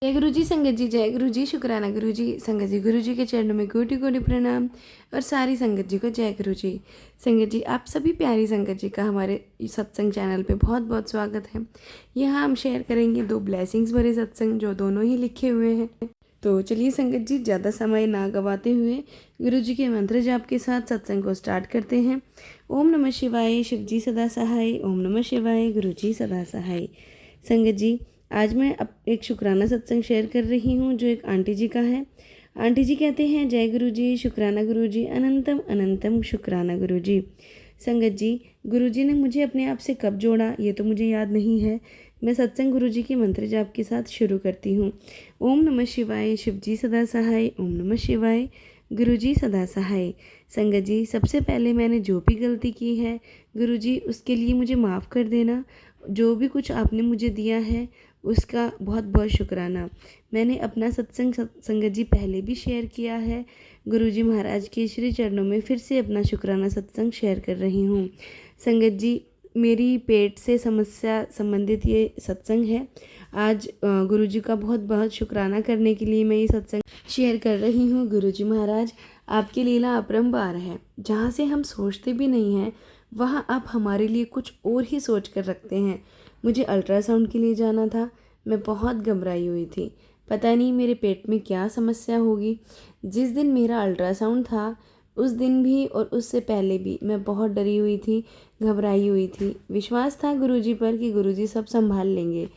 जय गुरु जी संगत जी, जय गुरु जी, शुक्राना गुरु जी। संगत जी, गुरु जी के चरणों में कोटि कोटि प्रणाम और सारी संगत जी को जय गुरु जी। संगत जी, आप सभी प्यारी संगत जी का हमारे सत्संग चैनल पे बहुत बहुत स्वागत है। यहाँ हम शेयर करेंगे 2 ब्लेसिंग्स भरे सत्संग जो दोनों ही लिखे हुए हैं। तो चलिए संगत जी, ज़्यादा समय ना गवाते हुए गुरु जी के मंत्र जाप के साथ सत्संग को स्टार्ट करते हैं। ओम नमः शिवाय, शिव जी सदा सहाय। ओम नमः शिवाय, गुरु जी सदा सहाय। संगत जी, आज मैं एक शुक्राना सत्संग शेयर कर रही हूँ जो एक आंटी जी का है। आंटी जी कहते हैं, जय गुरु जी, शुक्राना गुरु जी, अनंतम अनंतम शुक्राना गुरु जी। संगत जी, गुरु जी ने मुझे अपने आप से कब जोड़ा ये तो मुझे याद नहीं है। मैं सत्संग गुरु जी के मंत्र जाप के साथ शुरू करती हूँ। ओम नमः शिवाय, शिव जी सदा सहाय। ओम नमः शिवाय, गुरु जी सदा सहाय। संगत जी, सबसे पहले मैंने जो भी गलती की है गुरु जी उसके लिए मुझे माफ़ कर देना। जो भी कुछ आपने मुझे दिया है उसका बहुत बहुत शुक्राना। मैंने अपना सत्संग संगत जी पहले भी शेयर किया है। गुरु जी महाराज के श्री चरणों में फिर से अपना शुक्राना सत्संग शेयर कर रही हूँ। संगत जी, मेरी पेट से समस्या संबंधित ये सत्संग है। आज गुरु जी का बहुत बहुत शुक्राना करने के लिए मैं ये सत्संग शेयर कर रही हूँ। गुरु जी महाराज, आपकी लीला अपरंपार है। जहाँ से हम सोचते भी नहीं हैं वहाँ आप हमारे लिए कुछ और ही सोच कर रखते हैं। मुझे अल्ट्रासाउंड के लिए जाना था। मैं बहुत घबराई हुई थी। पता नहीं मेरे पेट में क्या समस्या होगी। जिस दिन मेरा अल्ट्रासाउंड था उस दिन भी और उससे पहले भी मैं बहुत डरी हुई थी, घबराई हुई थी। विश्वास था गुरुजी पर कि गुरुजी सब संभाल लेंगे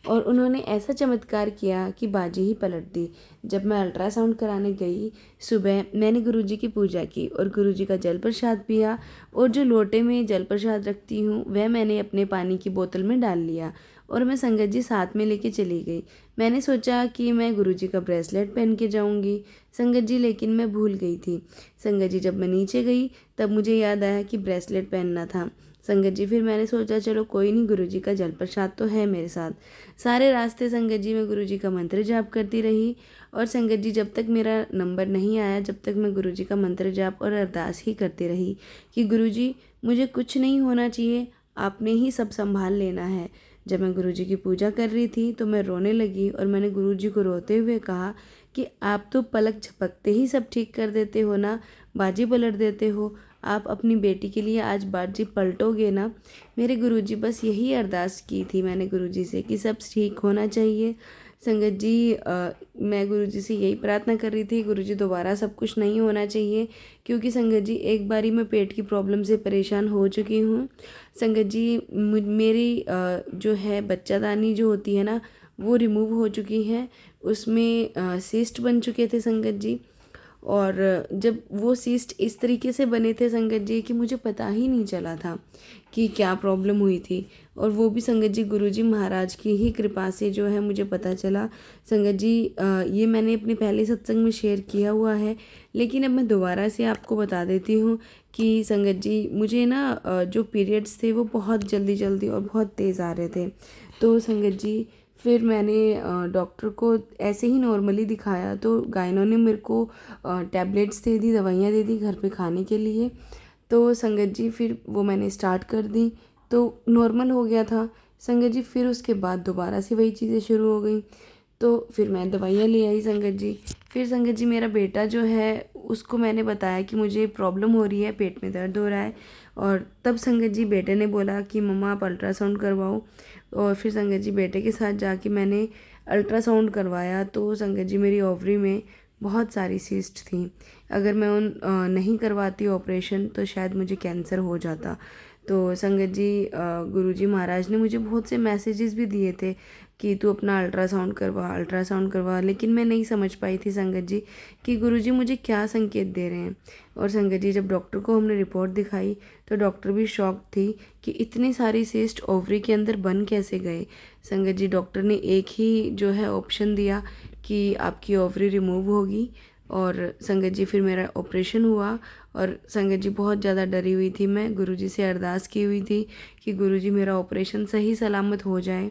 और उन्होंने ऐसा चमत्कार किया कि बाजी ही पलट दी। जब मैं अल्ट्रासाउंड कराने गई सुबह, मैंने गुरुजी की पूजा की और गुरुजी का जल प्रसाद पिया और जो लोटे में जल प्रसाद रखती हूँ वह मैंने अपने पानी की बोतल में डाल लिया और मैं संगत जी साथ में लेके चली गई। मैंने सोचा कि मैं गुरुजी का ब्रेसलेट पहन के जाऊँगी संगत जी, लेकिन मैं भूल गई थी। संगत जी, जब मैं नीचे गई तब मुझे याद आया कि ब्रेसलेट पहनना था। संगत जी, फिर मैंने सोचा चलो कोई नहीं, गुरुजी का जल प्रसाद तो है मेरे साथ। सारे रास्ते संगत जी मैं गुरुजी का मंत्र जाप करती रही और संगत जी जब तक मेरा नंबर नहीं आया जब तक मैं गुरुजी का मंत्र जाप और अरदास ही करती रही कि गुरुजी मुझे कुछ नहीं होना चाहिए, आपने ही सब संभाल लेना है। जब मैं गुरुजी की पूजा कर रही थी तो मैं रोने लगी और मैंने गुरुजी को रोते हुए कहा कि आप तो पलक झपकते ही सब ठीक कर देते हो ना, बाजी पलट देते हो। आप अपनी बेटी के लिए आज बाजी पलटोगे ना। मेरे गुरुजी, बस यही अरदास की थी मैंने गुरुजी से कि सब ठीक होना चाहिए। संगत जी, मैं गुरुजी से यही प्रार्थना कर रही थी, गुरुजी दोबारा सब कुछ नहीं होना चाहिए, क्योंकि संगत जी एक बारी मैं पेट की प्रॉब्लम से परेशान हो चुकी हूँ। संगत जी, मेरी जो है बच्चादानी जो होती है ना वो रिमूव हो चुकी है। उसमें सिस्ट बन चुके थे संगत जी। और जब वो सिस्ट इस तरीके से बने थे संगत जी कि मुझे पता ही नहीं चला था कि क्या प्रॉब्लम हुई थी। और वो भी संगत जी गुरुजी महाराज की ही कृपा से जो है मुझे पता चला। संगत जी, ये मैंने अपने पहले सत्संग में शेयर किया हुआ है, लेकिन अब मैं दोबारा से आपको बता देती हूँ कि संगत जी मुझे ना जो पीरियड्स थे वो बहुत जल्दी जल्दी और बहुत तेज़ आ रहे थे। तो संगत जी फिर मैंने डॉक्टर को ऐसे ही नॉर्मली दिखाया तो गायनों ने मेरे को टैबलेट्स दे दी, दवाइयाँ दे दी घर पे खाने के लिए। तो संगत जी फिर वो मैंने स्टार्ट कर दी तो नॉर्मल हो गया था। संगत जी फिर उसके बाद दोबारा से वही चीज़ें शुरू हो गई तो फिर मैं दवाइयाँ ले आई संगत जी। फिर संगत जी मेरा बेटा जो है उसको मैंने बताया कि मुझे प्रॉब्लम हो रही है, पेट में दर्द हो रहा है। और तब संगत जी बेटे ने बोला कि मम्मा आप अल्ट्रासाउंड करवाओ। और फिर संगत जी बेटे के साथ जाके मैंने अल्ट्रासाउंड करवाया तो संगत जी मेरी ओवरी में बहुत सारी सिस्ट थी। अगर मैं नहीं करवाती ऑपरेशन तो शायद मुझे कैंसर हो जाता। तो संगत जी, गुरुजी महाराज ने मुझे बहुत से मैसेजेस भी दिए थे कि तू अपना अल्ट्रासाउंड करवा, लेकिन मैं नहीं समझ पाई थी संगत जी कि गुरुजी मुझे क्या संकेत दे रहे हैं। और संगत जी जब डॉक्टर को हमने रिपोर्ट दिखाई तो डॉक्टर भी शॉक थी कि इतनी सारी सिस्ट ओवरी के अंदर बन कैसे गए। संगत जी डॉक्टर ने एक ही जो है ऑप्शन दिया कि आपकी ओवरी रिमूव होगी। और संगत जी फिर मेरा ऑपरेशन हुआ और संगत जी बहुत ज़्यादा डरी हुई थी। मैं गुरुजी से अरदास की हुई थी कि गुरुजी मेरा ऑपरेशन सही सलामत हो जाए।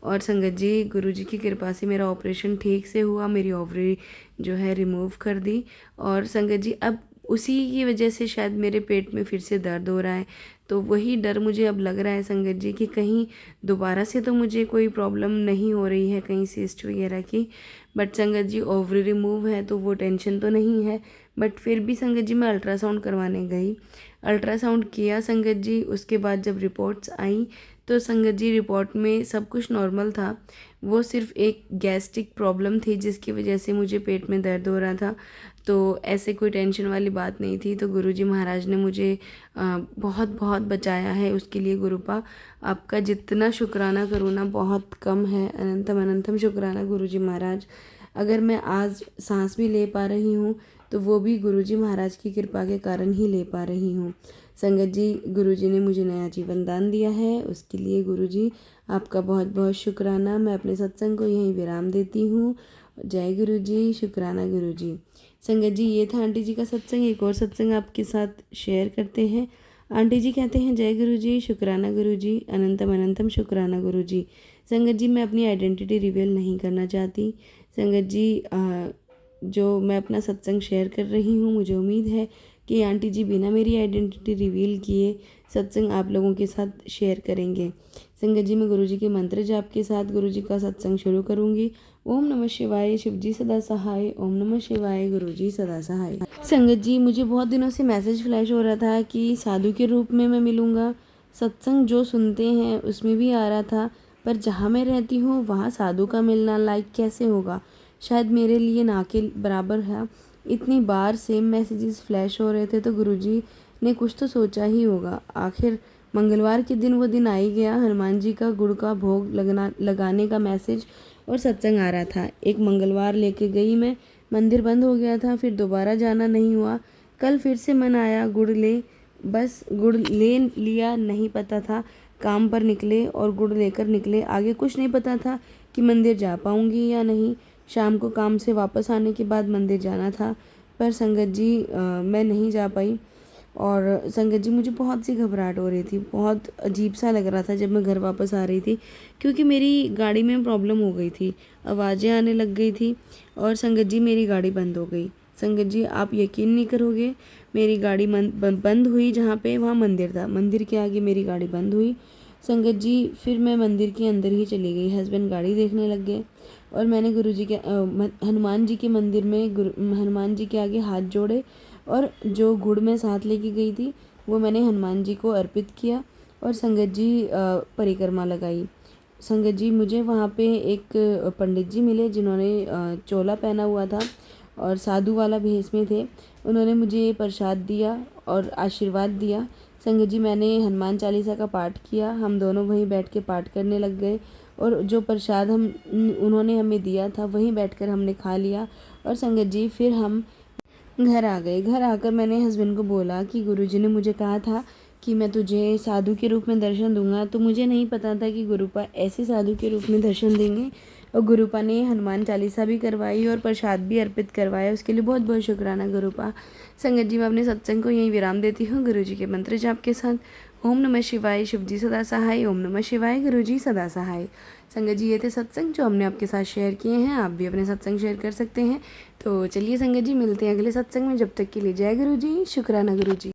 और संगत जी गुरुजी की कृपा से मेरा ऑपरेशन ठीक से हुआ, मेरी ओवरी जो है रिमूव कर दी। और संगत जी अब उसी की वजह से शायद मेरे पेट में फिर से दर्द हो रहा है। तो वही डर मुझे अब लग रहा है संगत जी कि कहीं दोबारा से तो मुझे कोई प्रॉब्लम नहीं हो रही है कहीं सिस्ट वगैरह की। बट संगत जी ओवरी रिमूव है तो वो टेंशन तो नहीं है। बट फिर भी संगत जी मैं अल्ट्रासाउंड करवाने गई, अल्ट्रासाउंड किया संगत जी। उसके बाद जब रिपोर्ट्स आई तो संगत जी रिपोर्ट में सब कुछ नॉर्मल था। वो सिर्फ एक गैस्ट्रिक प्रॉब्लम थी जिसकी वजह से मुझे पेट में दर्द हो रहा था। तो ऐसे कोई टेंशन वाली बात नहीं थी। तो गुरुजी महाराज ने मुझे बहुत बहुत बचाया है, उसके लिए गुरुपा आपका जितना शुक्राना करूँ ना बहुत कम है। अनंतम अनंतम शुक्राना गुरुजी महाराज। अगर मैं आज सांस भी ले पा रही हूँ तो वो भी गुरुजी महाराज की कृपा के कारण ही ले पा रही हूँ। संगत जी गुरुजी ने मुझे नया जीवन दान दिया है, उसके लिए गुरुजी आपका बहुत बहुत शुक्राना। मैं अपने सत्संग को यहीं विराम देती हूँ। जय गुरुजी, शुक्राना गुरुजी। संगत जी ये था आंटी जी का सत्संग। एक और सत्संग आपके साथ शेयर करते हैं। आंटी जी कहते हैं जय गुरुजी, शुक्राना गुरुजी, अनंतम अनंतम शुक्राना गुरुजी। संगत जी मैं अपनी आइडेंटिटी रिवील नहीं करना चाहती। संगत जी जो मैं अपना सत्संग शेयर कर रही हूँ, मुझे उम्मीद है कि आंटी जी बिना मेरी आइडेंटिटी रिवील किए सत्संग आप लोगों के साथ शेयर करेंगे। संगत जी मैं गुरुजी के मंत्र जाप के साथ गुरुजी का सत्संग शुरू करूँगी। ओम नमः शिवाय, शिवजी सदा सहाय। ओम नमः शिवाय, गुरुजी सदा सहाय। संगत जी मुझे बहुत दिनों से मैसेज फ्लैश हो रहा था कि साधु के रूप में मैं मिलूँगा। सत्संग जो सुनते हैं उसमें भी आ रहा था, पर जहाँ मैं रहती हूँ वहाँ साधु का मिलना लाइक कैसे होगा, शायद मेरे लिए ना के बराबर है। इतनी बार सेम मैसेजेस फ्लैश हो रहे थे तो गुरुजी ने कुछ तो सोचा ही होगा। आखिर मंगलवार के दिन वो दिन आ ही गया। हनुमान जी का गुड़ का भोग लगाने का मैसेज और सत्संग आ रहा था। एक मंगलवार लेके गई मैं, मंदिर बंद हो गया था, फिर दोबारा जाना नहीं हुआ। कल फिर से मन आया गुड़ ले, बस गुड़ ले लिया। नहीं पता था काम पर निकले और गुड़ लेकर निकले। आगे कुछ नहीं पता था कि मंदिर जा पाऊँगी या नहीं। शाम को काम से वापस आने के बाद मंदिर जाना था, पर संगत जी मैं नहीं जा पाई। और संगत जी मुझे बहुत सी घबराहट हो रही थी, बहुत अजीब सा लग रहा था जब मैं घर वापस आ रही थी, क्योंकि मेरी गाड़ी में प्रॉब्लम हो गई थी, आवाज़ें आने लग गई थी और संगत जी मेरी गाड़ी बंद हो गई। संगत जी आप यकीन नहीं करोगे, मेरी गाड़ी बंद हुई जहाँ पे वहाँ मंदिर था, मंदिर के आगे मेरी गाड़ी बंद हुई। संगत जी फिर मैं मंदिर के अंदर ही चली गई। हस्बैंड गाड़ी देखने लग गए और मैंने गुरुजी के हनुमान जी के मंदिर में हनुमान जी के आगे हाथ जोड़े और जो गुड़ मैं साथ लेके गई थी वो मैंने हनुमान जी को अर्पित किया और संगत जी परिक्रमा लगाई। संगत जी मुझे वहाँ पे एक पंडित जी मिले जिन्होंने चोला पहना हुआ था और साधु वाला भेष में थे। उन्होंने मुझे प्रसाद दिया और आशीर्वाद दिया। संगत जी मैंने हनुमान चालीसा का पाठ किया, हम दोनों वहीं बैठ के पाठ करने लग गए और जो प्रसाद उन्होंने हमें दिया था वहीं बैठकर हमने खा लिया। और संगत जी फिर हम घर आ गए। घर आकर मैंने हस्बैंड को बोला कि गुरुजी ने मुझे कहा था कि मैं तुझे साधु के रूप में दर्शन दूंगा, तो मुझे नहीं पता था कि गुरुपा ऐसे साधु के रूप में दर्शन देंगे। और गुरुपा ने हनुमान चालीसा भी करवाई और प्रसाद भी अर्पित करवाया, उसके लिए बहुत बहुत शुक्राना गुरुपा। संगत जी मैं अपने सत्संग को यहीं विराम देती हूँ गुरुजी के मंत्र जाप के साथ। ओम नमः शिवाय, शिवजी सदा सहाय। ओम नमः शिवाय, गुरुजी सदा सहाय। संगत जी ये थे सत्संग जो हमने आपके साथ शेयर किए हैं। आप भी अपने सत्संग शेयर कर सकते हैं। तो चलिए संगत जी मिलते हैं अगले सत्संग में। जब तक के लिए जय गुरुजी, शुक्राना गुरुजी।